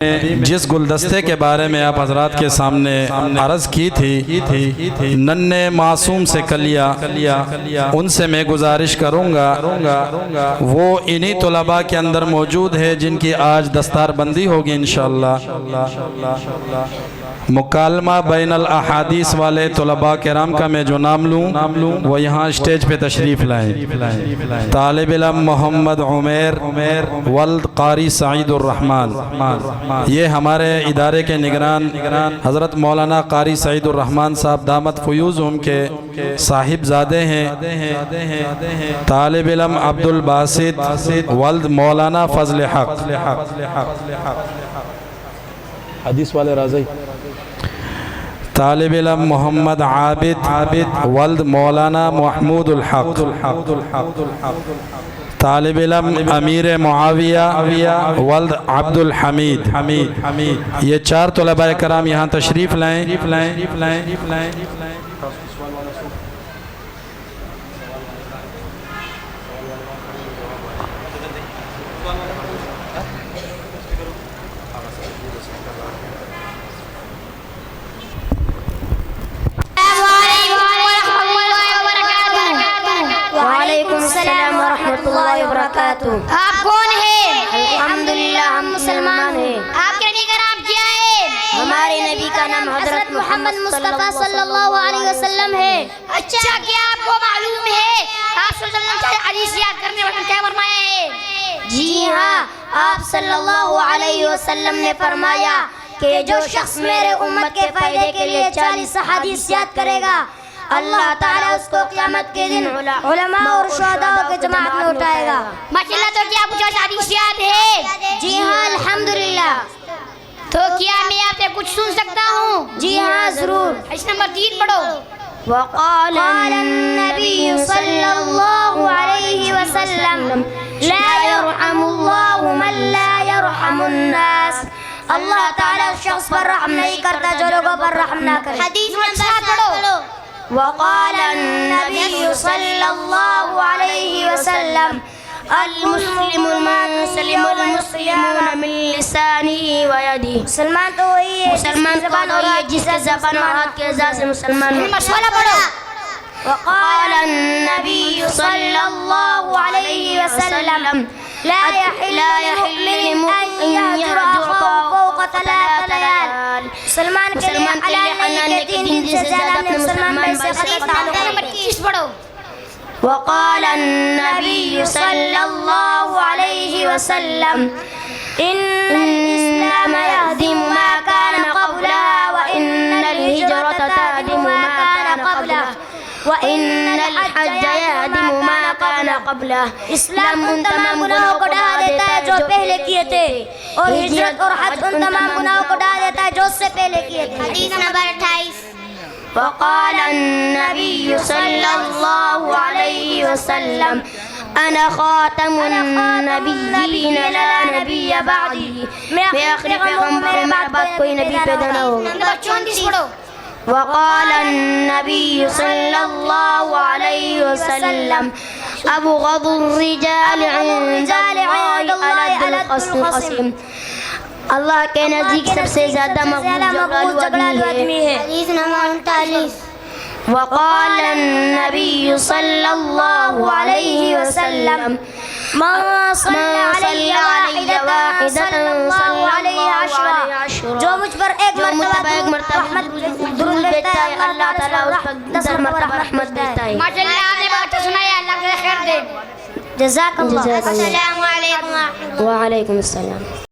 جس گلدستے کے بارے میں آپ حضرات کے سامنے عرض کی تھی ننھے معصوم سے کلیا، ان سے میں گزارش کروں گا وہ انہی طلباء کے اندر موجود ہے جن کی آج دستار بندی ہوگی انشاءاللہ۔ مکالمہ بین الاحادیث والے طلباء کرام کا میں جو نام لوں وہ یہاں اسٹیج پہ تشریف لائیں۔ طالب علم محمد عمیر ولد قاری سعید الرحمن، یہ ہمارے ادارے کے نگران حضرت مولانا قاری سعید الرحمن صاحب دامت فیوزہم کے صاحب زادے ہیں۔ طالب علم عبد الباسط ولد مولانا فضل حق، حدیث والے راضی۔ طالب علم محمد عابد ولد مولانا محمود الحق۔ طالب علم امیر معاویہ ولد عبد الحمید۔ یہ چار طلباء کرام یہاں تشریف لائیں۔ آپ کون ہیں؟ الحمدللہ ہم مسلمان ہیں۔ آپ کے نبی کا نام کیا ہے؟ ہمارے نبی کا نام حضرت محمد مصطفیٰ صلی اللہ علیہ وسلم ہے۔ اچھا، کیا آپ کو معلوم ہے آپ صلی اللہ علیہ وسلم حدیث یاد کرنے والے کیا فرمایا ہے؟ جی ہاں، آپ صلی اللہ علیہ وسلم نے فرمایا کہ جو شخص میرے امت کے فائدے کے لیے 40 حدیث یاد کرے گا، اللہ تعالیٰ اس کو قیامت کے دن علماء اور شہداء کے جماعت میں اٹھائے گا۔ ماشاءاللہ، تو کیا کچھ حدیث یاد ہے؟ جی ہاں الحمدللہ۔ تو کیا میں آپ سے کچھ سن سکتا ہوں؟ جی ہاں ضرور۔ حدیث نمبر 3 پڑھو۔ وقال النبی صلی اللہ علیہ وسلم لا يرحم اللہ من لا يرحم الناس، اللہ تعالیٰ اس شخص پر رحم نہیں کرتا جو لوگوں پر رحم نہ کرے۔ حدیث نمبر 7 پڑھو۔ وقال النبی صلی اللہ علیہ وسلم المسلم من سلم المسلمون من لسانه ويده، مسلمان تو وہی ہے مسلمان جس کے زبان اور ہاتھ کے اعزاز سے مسلمان ہے۔ مسئلہ پڑھو۔ وقال النبی صلی اللہ علیہ وسلم لا يحل للمؤمن ان يهجر اخاه فوق 3 ليال، مسلمان کے لیے حلال نہیں کہ 3 دن سے زیادہ اپنے مسلمان بھائی سے غلط تعلق نمبر 30 پڑھو۔ وقال النبی صلی اللہ علیہ وسلم ان الاسلام يهدم ما كان قبله وان الهجرة تهدم ما كان قبله وان الحج يهدم ما كان قبله، اسلام ان تمام گناہوں کو ڈھا دیتا ہے جو پہلے کیے تھے، اور ہجرت اور حج ان تمام گناہوں کو ڈھا دیتا ہے جو اس سے پہلے کیے تھے۔ حدیث نمبر 28۔ وقال النبی صلی اللہ علیہ وسلم انا خاتم النبیین لا نبی بعدی، میں آخری پیغمبر ہوں، میرے بعد کوئی نبی پیدا نہ ہوگا۔ نمبر 34 پڑھو۔ وقال النبی صلی اللہ علیہ وسلم ابغض الرجال عند اللہ الد الخصم، اللہ کے نزدیک سب سے زیادہ مقبول آدمی ہے۔ حدیث نمبر 39۔ وقال النبی صلی اللہ علیہ وسلم من صلی علی واحدة صلی اللہ علیہ عشرہ، جو مجھ پر ایک مرتبہ درود بھیجتا ہے اللہ تعالیٰ اس پر 10 مرتبہ رحمت بھیجتا ہے۔ ماشاءاللہ، آپ نے بہت اچھا سنا ہے، اللہ کا خیر دے۔ جزاک اللہ۔ السلام علیکم ورحمۃ اللہ۔ وعلیکم السلام۔